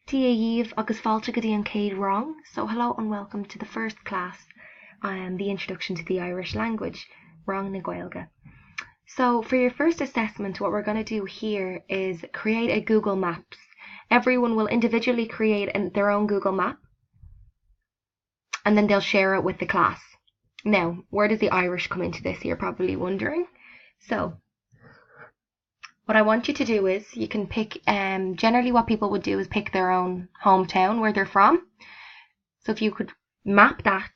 Díomh agus fáilte go dtí an céad rang. So hello and welcome to the first class, the Introduction to the Irish Language, Rang na Gaeilge. So for your first assessment, what we're going to do here is create a Google Maps. Everyone will individually create their own Google Map, and then they'll share it with the class. Now, where does the Irish come into this, you're probably wondering. So what I want you to do is you can pick, generally what people would do is pick their own hometown, where they're from. So if you could map that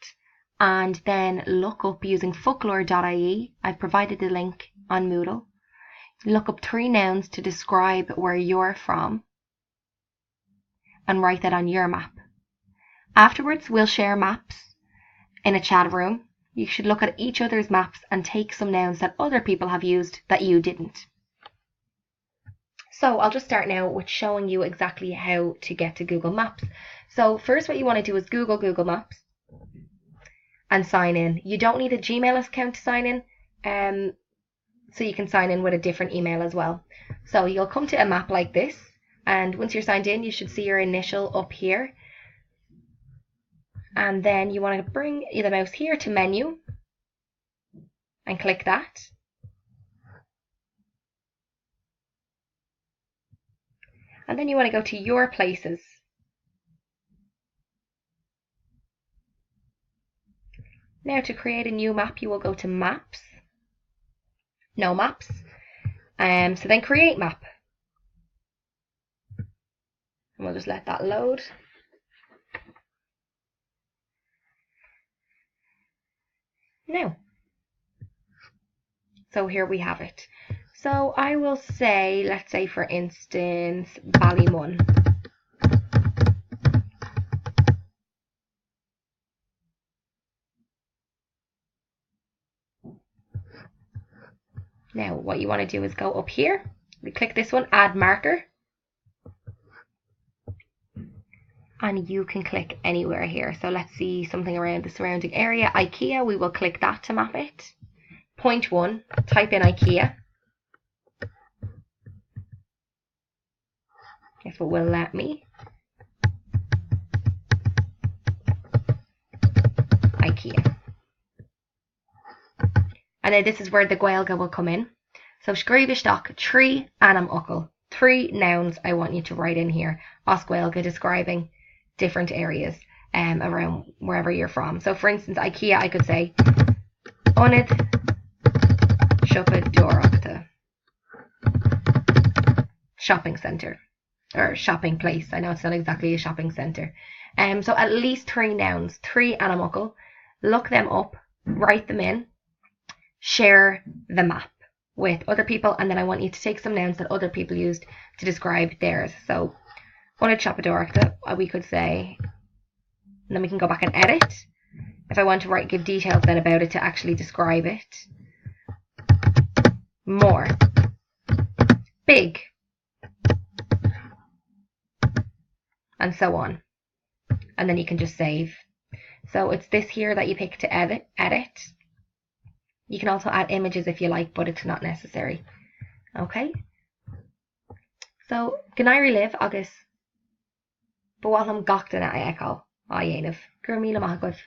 and then look up using folklore.ie, I've provided the link on Moodle. Look up 3 nouns to describe where you're from and write that on your map. Afterwards, we'll share maps in a chat room. You should look at each other's maps and take some nouns that other people have used that you didn't. So I'll just start now with showing you exactly how to get to Google Maps. So first what you want to do is Google Maps and sign in. You don't need a Gmail account to sign in, so you can sign in with a different email as well. So you'll come to a map like this, and once you're signed in, you should see your initial up here. And then you want to bring the mouse here to menu and click that. And then you want to go to your places. Now to create a new map, you will go to maps, no maps, so then create map. And we'll just let that load. Now, so here we have it. So I will say, let's say for instance, Ballymun. Now what you want to do is go up here, we click this one, add marker. And you can click anywhere here. So let's see something around the surrounding area. IKEA, we will click that to map it. Point 1, type in IKEA. Guess what will let me? IKEA. And then this is where the Gaeilge will come in. So Scríbhaisteach, 3 anam ucal. 3 nouns I want you to write in here. Os Gaeilge, describing different areas around wherever you're from. So for instance, IKEA, I could say Onid Shoppadóireachta. Shopping centre. Or shopping place. I know it's not exactly a shopping centre. So at least 3 nouns, 3 anam ucal. Look them up, write them in, share the map with other people, and then I want you to take some nouns that other people used to describe theirs. So Onid Shoppadóireachta, we could say, and then we can go back and edit. If I want to give details then about it to actually describe it. More. Big. And so on. And then you can just save. So it's this here that you pick to edit. You can also add images if you like, but it's not necessary. Okay? So, Ganairi live agus Bawalham Gachtan a echo. Dhéanamh. Gur míle maith agaibh.